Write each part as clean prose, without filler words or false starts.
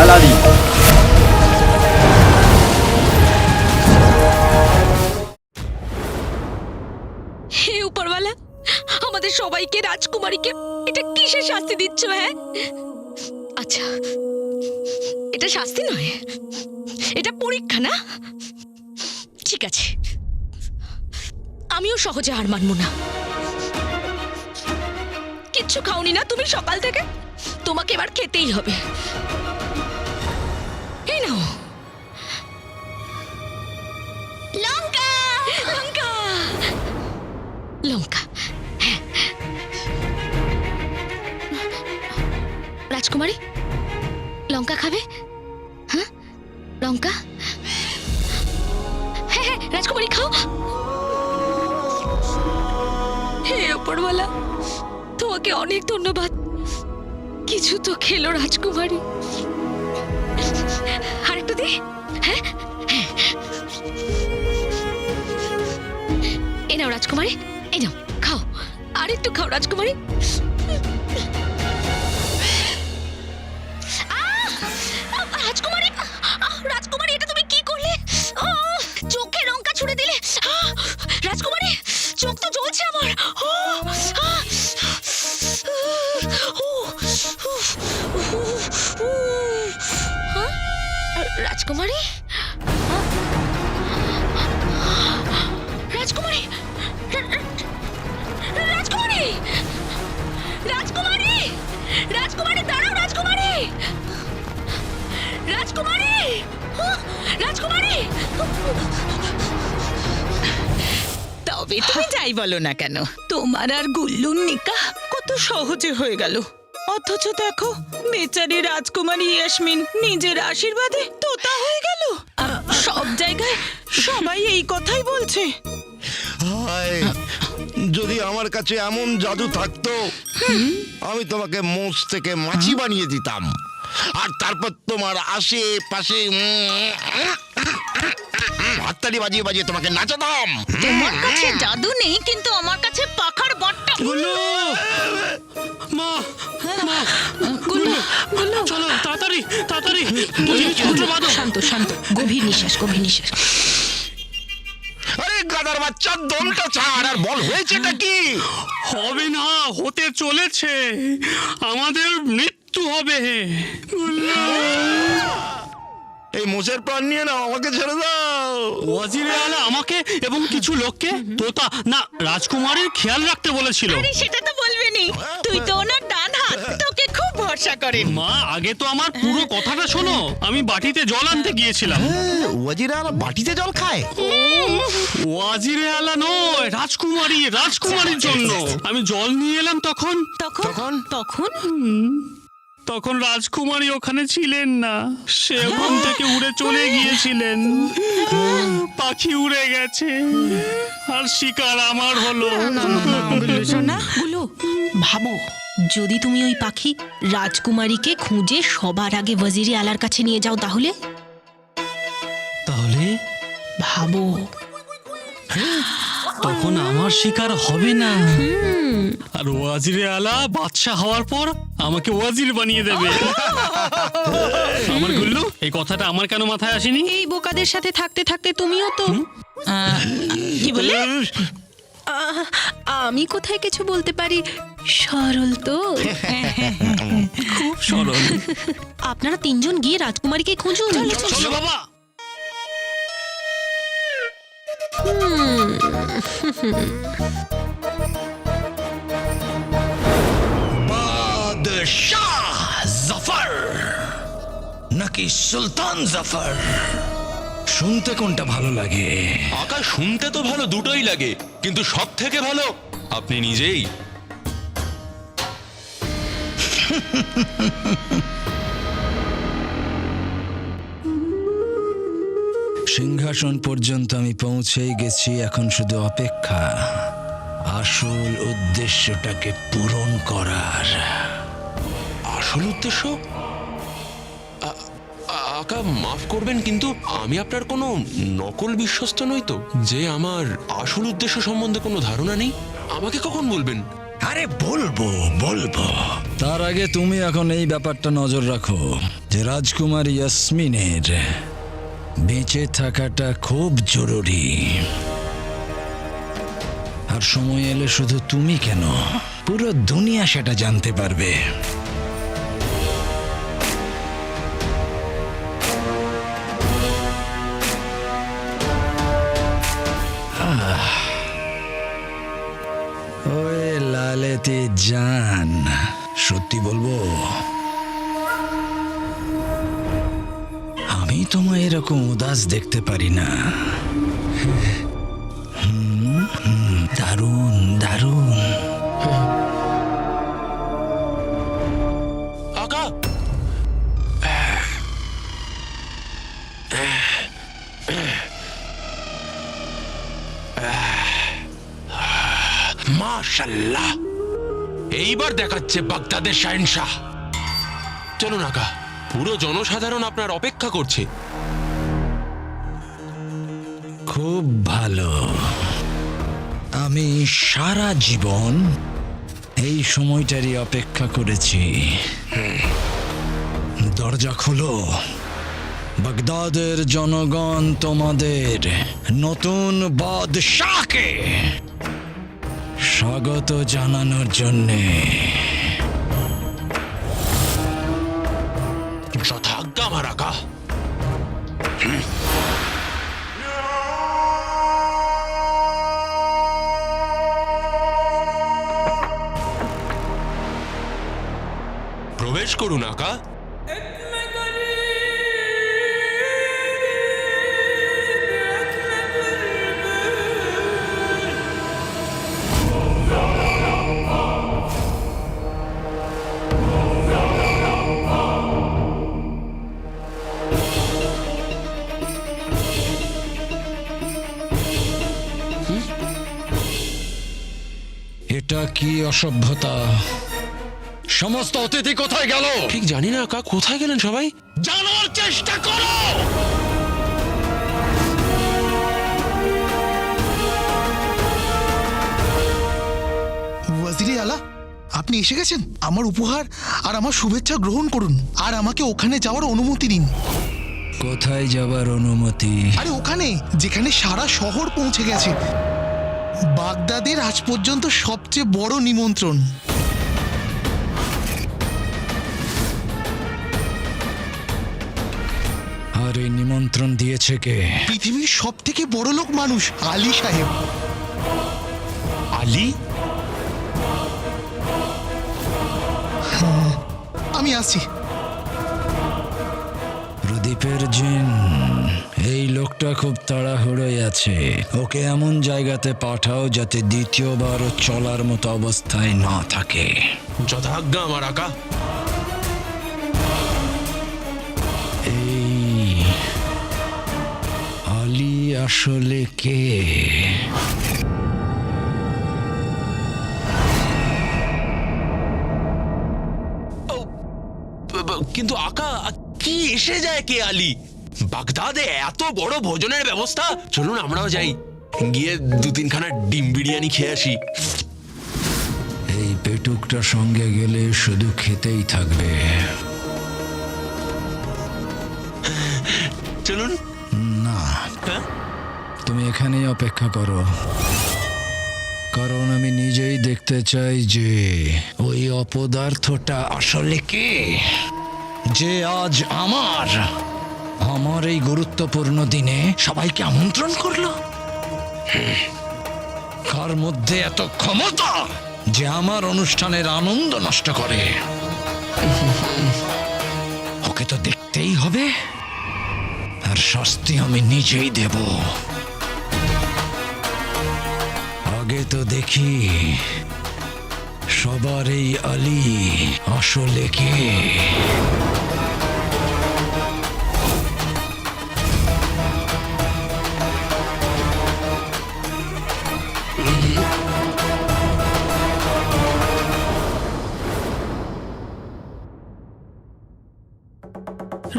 আলাদি। হে উপরওয়ালা, আমাদের সবাইকে, রাজকুমারীকে এটা কিসের শাস্তি দিচ্ছ? হ্যাঁ, আচ্ছা, এটা শাস্তি নয়, এটা পরীক্ষা না? ঠিক আছে, আমিও সহজে হার মানব না। কিচ্ছু খাওনি না তুমি সকাল থেকে, তোমাকে এবার খেতেই হবে। এই নাও লঙ্কা। লঙ্কা, লঙ্কা। হ্যাঁ, রাজকুমারী লঙ্কা খাবে? হ্যাঁ, লঙ্কা। হ্যাঁ হ্যাঁ, রাজকুমারী খাও। হে উপরওয়ালা, তোমাকে অনেক ধন্যবাদ। কিছু তো খেলো রাজকুমারী। আরেকটু দে। হ্যাঁ, এই নাও রাজকুমারী, এই নাও, খাও, আর একটু খাও রাজকুমারী। রাজকুমারী, রাজকুমারী, এটা তুমি কি করলে? চোখে লঙ্কা ছুড়ে দিলে। রাজকুমারী, চোখ তো জ্বলছে আমার। রাজকুমারী, রাজকুমারী, রাজকুমারী, রাজকুমারী, রাজকুমারী, দাঁড়াও রাজকুমারী, রাজকুমারী, রাজকুমারী। তবে তুমি যাই বলো না কেন, তোমার আর গুল্লুর নিকাহ কত সহজে হয়ে গেল। অথচ দেখো, বেচারি রাজকুমারী ইয়াসমিন নিজের আশীর্বাদে তোতা হয়ে গেল। আর সব জায়গায় সবাই এই কথাই বলছে। হায়, যদি আমার কাছে এমন জাদু থাকতো, আমি তোমাকে মোষ থেকে মাছি বানিয়ে দিতাম, আর তারপর তোমার আশেপাশে হাততালি বাজিয়ে বাজিয়ে তোমাকে নাচাতাম। তোমার কাছে জাদু নেই, কিন্তু আমার কাছে পাখার বট্টা। গুল্লু, মা, মা, গুল্লু, গুল্লু, চলো তাড়াতাড়ি তাড়াতাড়ি। শান্ত শান্ত, গভীর নিঃশ্বাস, গভীর নিঃশ্বাস। আরে গাদার বাচ্চা, দমটা ছাড় আর বল, হয়েছেটা কি? হবে না, হতে চলেছে, আমাদের মৃত্যু হবে। এই মোষের প্রাণ নিয়ে নাও, আমাকে ছেড়ে দাও। ওয়াজিরে আলা আমাকে এবং কিছু লোককে তোতা না রাজকুমারীর খেয়াল রাখতে বলেছিল। আরে সেটা তো বলবেনি, তুই তো ওনার ডান হাত, তোকে খুব ভরসা করেন। মা, আগে তো আমার পুরো কথাটা শোনো। আমি বাটিতে জল আনতে গিয়েছিলাম। ওয়াজিরা বাটিতে জল খায়? ওয়াজিরে আলা নয়, রাজকুমারী, রাজকুমারীর জন্য আমি জল নিয়ে এলাম। তখন তখন তখন তখন রাজকুমারী ওখানে ছিলেন না, সে ওখান থেকে উড়ে চলে গিয়েছিলেন। পাখি উড়ে গেছে, আর শিকার আমার হলো। শোনা, গুল্লু, ভাবো, যদি তুমি ওই পাখি রাজকুমারীকে খুঁজে সবার আগে ওয়াজিরে আলার কাছে নিয়ে যাও, তাহলে তাহলে ভাবো, তখন আমার শিকার হবে না, আর ওয়াজিরে আলা বাদশা হওয়ার পর আমাকে ওয়াজির বানিয়ে দেবে। আমার গুল্লু, এই কথাটা আমার কেন মাথায় আসেনি? এই বোকাদের সাথে থাকতে থাকতে তুমিও তো কি বলে? আমি কোথায় কিছু বলতে পারি, সরল তো। খুব সরল। আপনারা তিনজন গিয়ে রাজকুমারীকে খুঁজুন। চলো বাবা। বাদশাহ জাফর নাকি সুলতান জাফর, শুনতে কোনটা ভালো লাগে? আকাশ শুনতে তো ভালো, দুটোই লাগে, কিন্তু সব থেকে ভালো আপনি নিজেই। সিংহাসন পর্যন্ত আমি পৌঁছেই গেছি, এখন শুধু অপেক্ষা আসল উদ্দেশ্যটাকে পূরণ করার। আসল উদ্দেশ্য? আকা মাফ করবেন, কিন্তু আমি আপনার কোনো নকল বিশ্বস্ত নই তো, যে আমার আসল উদ্দেশ্য সম্বন্ধে কোনো ধারণা নেই। আমাকে কখন বলবেন? আরে বলবো বলবো, তার আগে তুমি এখন এই ব্যাপারটা নজর রাখো যে রাজকুমারী ইয়াসমিনের বেঁচে থাকাটা খুব জরুরি। আর সময় এলে শুধু তুমি কেন, পুরো দুনিয়া সেটা জানতে পারবে। ওই লালেতে জান, সত্যি বলবো, আমি তোমায় এরকম উদাস দেখতে পারি না। দারুণ দারুণ। আকা, মাশাআল্লাহ, এইবার দেখাচ্ছে বাগদাদের শাহেনশাহ। চলুন আকা, পুরো জনসাধারণ আপনার অপেক্ষা করছে। খুব ভালো। আমি সারা জীবন এই সময়টারই অপেক্ষা করেছি। দরজা খোলো, বাগদাদের জনগণ তোমাদের নতুন বাদশাহকে স্বাগত জানানোর জন্যে। যথাজ্ঞা আমার আকা। প্রবেশ করুন আকা। এটা কি অসভ্যতা! সমস্ত অতিথি কোথায় গেল? ঠিক জানি না আকা, কোথায় গেলেন সবাই? জানার চেষ্টা করো। ওয়াজিরে আলা, আপনি এসে গেছেন। আমার উপহার আর আমার শুভেচ্ছা গ্রহণ করুন আর আমাকে ওখানে যাওয়ার অনুমতি দিন। কোথায় যাবার অনুমতি? আরে ওখানে যেখানে সারা শহর পৌঁছে গেছে। বাগদাদের আজ পর্যন্ত সবচেয়ে বড় নিমন্ত্রণ। আর এই নিমন্ত্রণ দিয়েছে কে? পৃথিবীর সব থেকে বড় লোক মানুষ, আলী সাহেব। আলী? আমি আসছি। প্রদীপের জিন, এই লোকটা খুব তাড়াহুড়োয় আছে। ওকে এমন জায়গাতে পাঠাও যাতে দ্বিতীয়বার চলার মতো অবস্থায় না থাকে। যথাজ্ঞা আমার আকা। এই আলী আসলে কে? কিন্তু আকা, কি এসে যায় কে আলী? বাগদাদে এত বড় ভোজনের ব্যবস্থা। চলুন আমরাও যাই, গিয়ে 2-3খানা ডিম বিরিয়ানি খেয়ে আসি। এই পেটুকটা সঙ্গে গেলে শুধু খেতেই থাকবে। চলুন। না, হ্যাঁ? তুমি এখানেই অপেক্ষা করো, কারণ আমি নিজেই দেখতে চাই যে ওই অপদার্থটা আসলে কে, যে আজ আমার এই গুরুত্বপূর্ণ দিনে সবাইকে আমন্ত্রণ করলো। কার মধ্যে এত ক্ষমতা যে আমার অনুষ্ঠানের আনন্দ নষ্ট করে? ওকে তো দেখতেই হবে, আর শাস্তি আমি নিজেই দেব। আগে তো দেখি সবার এই আলী আসলে কে।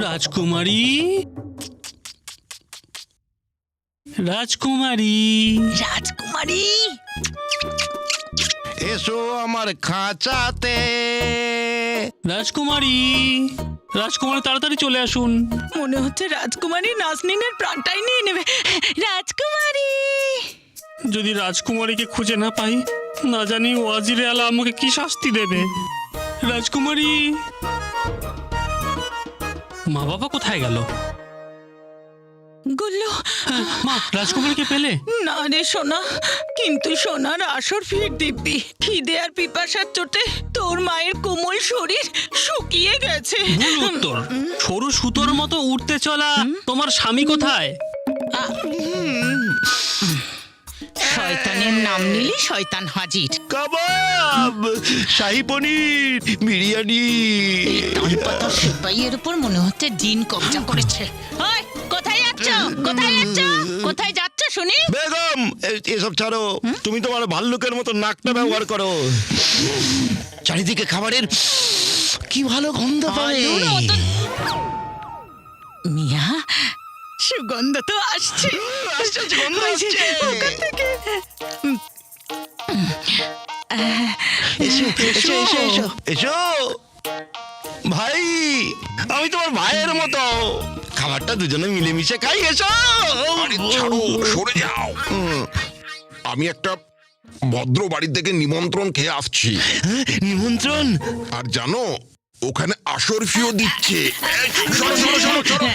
রাজকুমারী, রাজকুমারী, রাজকুমারী, এসো আমার খাঁচাতে। রাজকুমারী, রাজকুমারী তাড়াতাড়ি চলে আসুন। মনে হচ্ছে রাজকুমারী নাজনীনের প্রাণটাই নিয়ে নেবে। রাজকুমারী, যদি রাজকুমারীকে খুঁজে না পাই, না জানি ওয়াজিরে আলা আমাকে কি শাস্তি দেবে। রাজকুমারী, মা বাবা কোথায় গেল? গুল্লু, মা, রাজকুমারীকে পেলে? না রে সোনা, কিন্তু সোনার আসর ফির দিব্যি। খিদে আর পিপাসার চোটে তোর মায়ের কোমল শরীর শুকিয়ে গেছে। ভুল উত্তর। সরু সুতোর মতো উঠতে চলা তোমার স্বামী কোথায়? শয়তানের নাম নিলি শয়তান হাজির। কাবাব, শাহী পনির, বিরিয়ানি। তালপাতা সিপাইয়ের উপর মনে হচ্ছে জিন কবজা করেছে। ওই, কোথায় যাচ্ছ? কোথায় যাচ্ছ? কোথায় যাচ্ছ শুনি? বেগম, এসব ছাড়ো। তুমি তোমার ভাল্লুকের মতো নাকটা ব্যবহার করো। চারিদিকে খাবারের কি ভালো গন্ধ পাবে। আলুর মতো মিয়া, সুগন্ধ তো আসছে। গন্ধ ওই যে, আসছে। ওখান থেকে। এসো এসো এসো এসো এসো ভাই, আমি তোমার ভাইয়ের মতো। খাবারটা দুজনে মিলেমিশে খাই। এসো। আরে ছাড়ো, সরে যাও। আমি একটা ভদ্র বাড়ি থেকে নিমন্ত্রণ খেয়ে আসছি, নিমন্ত্রণ? আর জানো ওখানে আসর ফিও দিচ্ছে। এই, সরো, সরো, সরো, সরো।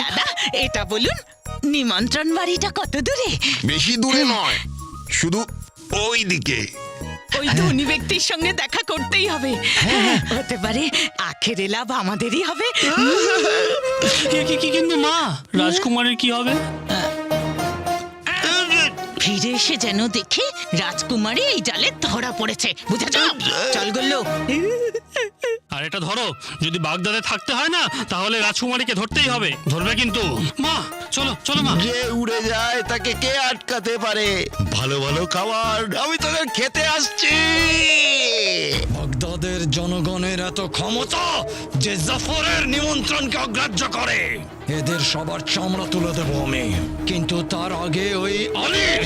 দাদা, এটা বলুন, নিমন্ত্রণ বাড়িটা কত দূরে? বেশি দূরে নয়, শুধু ওই দিকে। ওই ধনী ব্যক্তির সঙ্গে দেখা করতেই হবে। হতে পারে আখেরে লাভ আমাদেরই হবে। কিন্তু মা, রাজকুমারীর কি হবে? ফিরে এসে যেন দেখে রাজকুমারী এই জালে ধরা পড়েছে, বুঝেছ? চল গুল্লু। আর এটা ধরো, যদি বাগদাদে থাকতে হয় না, তাহলে রাজকুমারীকে ধরতেই হবে। ধরবে কিন্তু। মা, চলো চলো মা। যে উড়ে যায় তাকে কে আটকাতে পারে? ভালো ভালো খাবার আমি তোকে খেতে আসছি। বাগদাদের জনগণের এত ক্ষমতা যে জাফরের নিমন্ত্রণকে অগ্রাহ্য করে। এদের সবার চামড়া তুলে দেবো আমি, কিন্তু তার আগে ওই আলীর।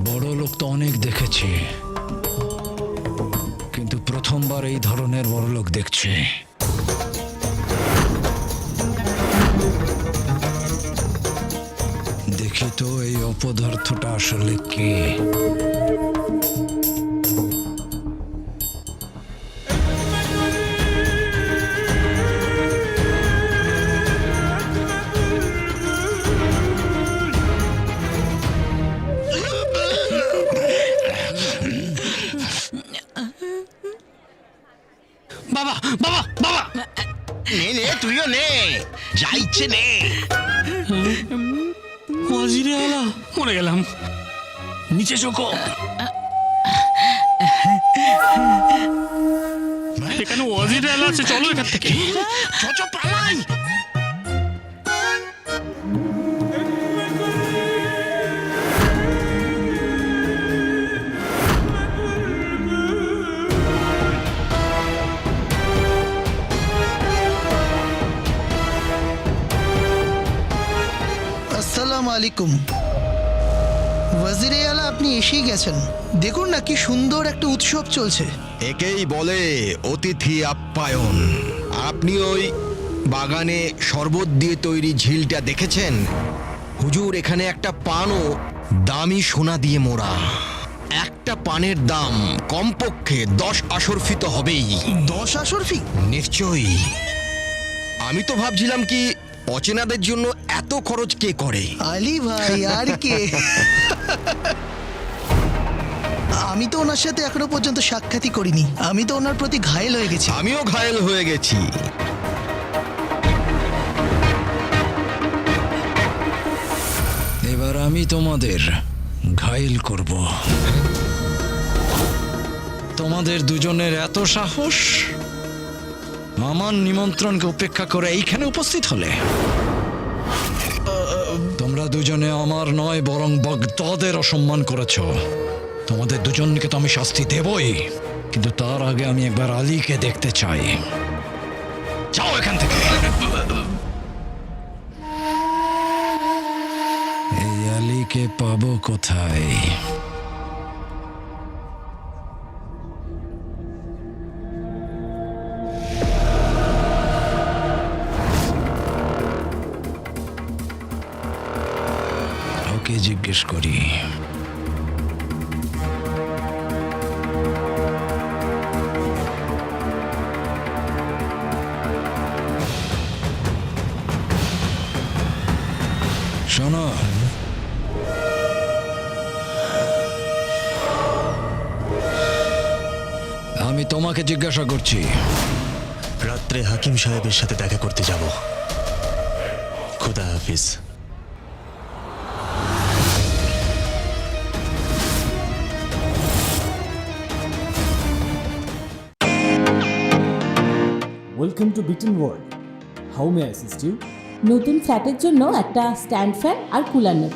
বড় লোক তো অনেক দেখেছি, কিন্তু প্রথমবার এই ধরনের বড় লোক দেখছি। দেখি তো এই অপদার্থটা আসলে কে। বাবা বাবা বাবা, নে নে, তুইও নে, যা ইচ্ছে নে। ওয়াজিরে আলা, মরে গেলাম। নিচে চোখো। এখানে ওয়াজিরে আলা আছে, চলো এখান থেকে। ছোট পালাই। আসসালামু আলাইকুম। ওয়াজিরে আলা, আপনি এসেই গেছেন। দেখুন না কি সুন্দর একটা উৎসব চলছে। একেই বলে অতিথি আপ্যায়ন। আপনি ওই বাগানে শরবত দিয়ে তৈরি ঝিলটা দেখেছেন? হুজুর, এখানে একটা পানও দামি সোনা দিয়ে মোড়া। একটা পানের দাম কমপক্ষে 10 আশরফি তো হবেই। 10 আশরফি? নিশ্চয়ই। আমি তো ভাবছিলাম কি অচেনাদের জন্য এত খরচ কে করে। আলী ভাই, আর কে? আমি তো ওনার সাথে এখনো পর্যন্ত সাক্ষাৎই করিনি। আমি তো ওনার প্রতি ঘায়েল হয়ে গেছি। আমিও ঘায়েল হয়ে গেছি। আমি তোমাদের ঘায়েল করব। তোমাদের দুজনের এত সাহস, আমার নিমন্ত্রণকে উপেক্ষা করে এইখানে উপস্থিত হলে? তোমরা দুজনে আমার নয় বরং বাগদাদের অসম্মান করেছ। তোমাদের দুজনকে তো আমি শাস্তি দেবই, কিন্তু তার আগে আমি একবার আলীকে দেখতে চাই। যাও এখান থেকে। এই আলীকে পাবো কোথায়? ওকে জিজ্ঞেস করি। শোনো, আমি তোমাকে জিজ্ঞাসা করছি। রাত্রে হাকিম সাহেবের সাথে দেখা করতে যাব। খুদা হাফিজ। ওয়েলকাম টু বিটেন world. How may assist you? নতুন ফ্ল্যাটের জন্য একটা স্ট্যান্ড ফ্যান আর কুলার নেব।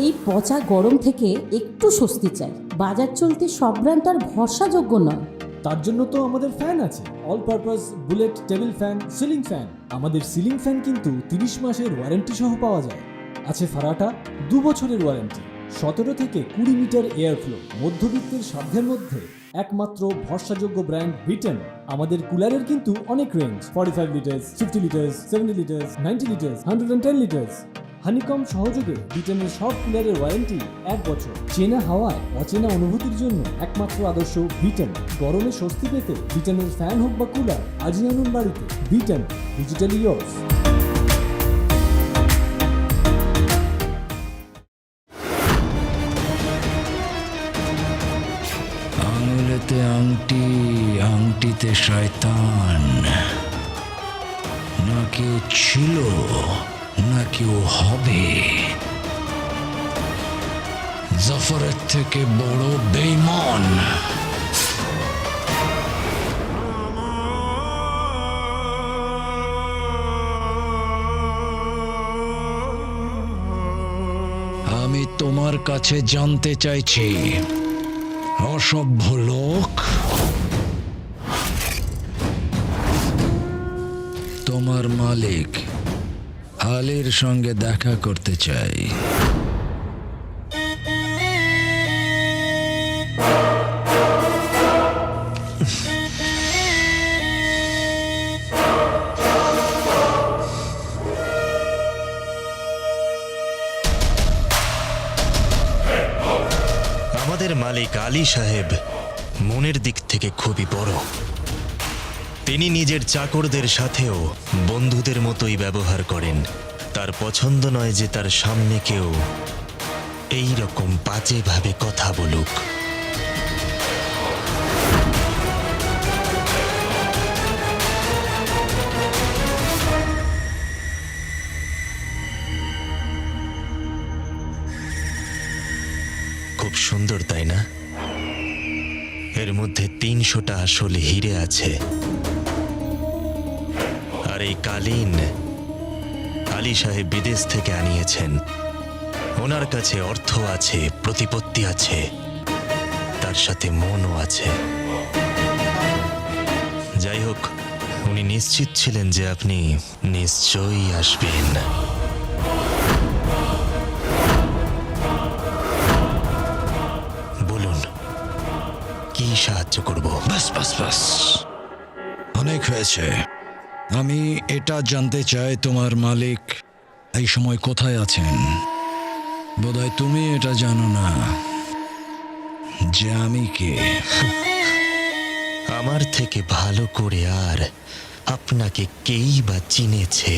এই পচা গরম থেকে একটু স্বস্তি চাই। বাজার চলতে সব ব্র্যান্ড তো আর ভরসাযোগ্য নয়। তার জন্য তো আমাদের ফ্যান আছে, all purpose bullet table fan, ceiling fan. আমাদের সিলিং ফ্যান কিন্তু 30 মাসের ওয়ারেন্টি সহ পাওয়া যায়। আছে ফারাটা 2 বছরের ওয়ারেন্টি, 17 থেকে 20 মিটার এয়ার ফ্লো। মধ্যবিত্তের সাধ্যের মধ্যে একমাত্র ভরসাযোগ্য ব্র্যান্ড বিটেন। আমাদের কুলারের কিন্তু অনেক range, 45 litres, 50 litres, 70 litres, 90 litres, 110 litres. Honeycomb সহযোগে বিটেনের সব কুলারের ওয়ারেন্টি 1 বছর। চেনা হাওয়ায় অচেনা অনুভূতির জন্য একমাত্র আদর্শ বিটেন। গরমে স্বস্তি পেতে বিটেনের ফ্যান হোক বা কুলার, আজই আনুন বাড়িতে। Beaten, digitally years. আঙুলেতে আংটি, আংটিতে শয়তান। না কেউ ছিল, না কেউ হবে। জাফরের থেকে বড় বেঈমান। আমি তোমার কাছে জানতে চাইছি, অসভ্য লোক, তোমার মালিক আলীর সঙ্গে দেখা করতে চাই। আমাদের মালিক আলী সাহেব মনের দিক থেকে খুবই বড়। তিনি নিজের চাকরদের সাথেও বন্ধুদের মতোই ব্যবহার করেন। তার পছন্দ নয় যে তার সামনে কেউ এই রকম বাজেভাবে কথা বলুক। খুব সুন্দর, তাই না? এর মধ্যে 300টা আসলে হিরে আছে। আর এই কালীন আলী সাহেব বিদেশ থেকে আনিয়েছেন। ওনার কাছে অর্থ আছে, প্রতিপত্তি আছে, তার সাথে মনও আছে। যাই হোক, উনি নিশ্চিত ছিলেন যে আপনি নিশ্চয়ই আসবেন। বলুন, কি সাহায্য করব? বাস বাস বাস, অনেক হয়েছে। আমি এটা জানতে চাই, তোমার মালিক এই সময় কোথায় আছেন? বোধহয় তুমি এটা জানো না যে আমি কে। আমার থেকে ভালো করে আর আপনাকে কেই বা চিনেছে?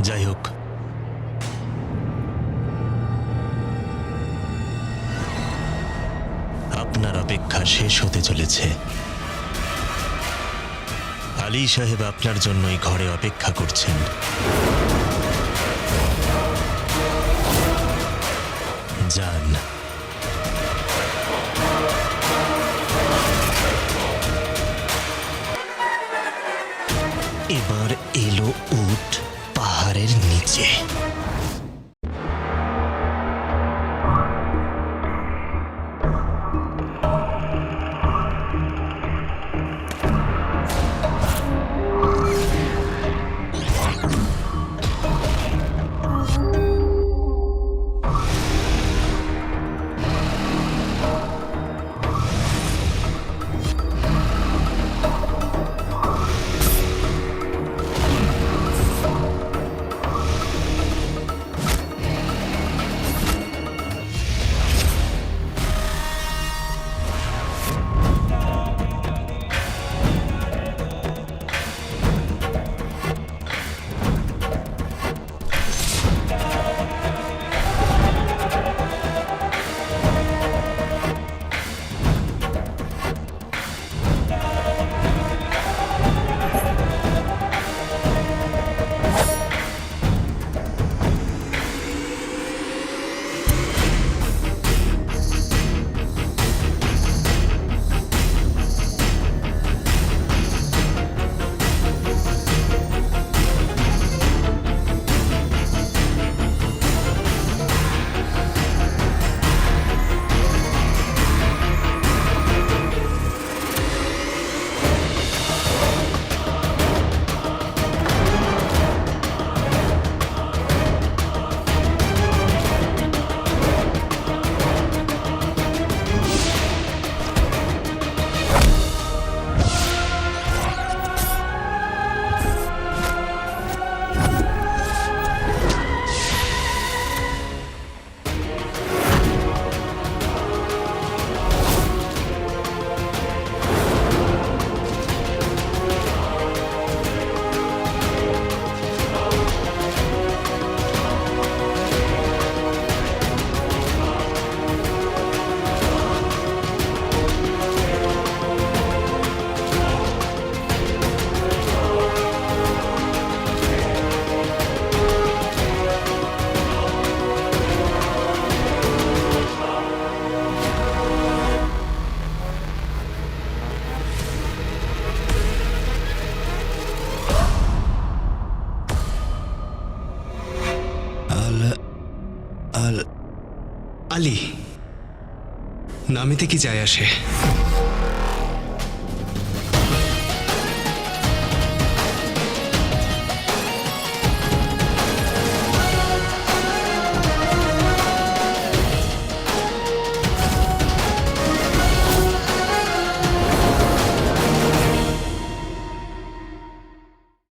যাই হোক, আপনার অপেক্ষা শেষ হতে চলেছে। আলী সাহেব আপনার জন্যই ঘরে অপেক্ষা করছেন। আলি নামেতে কি যায় আসে?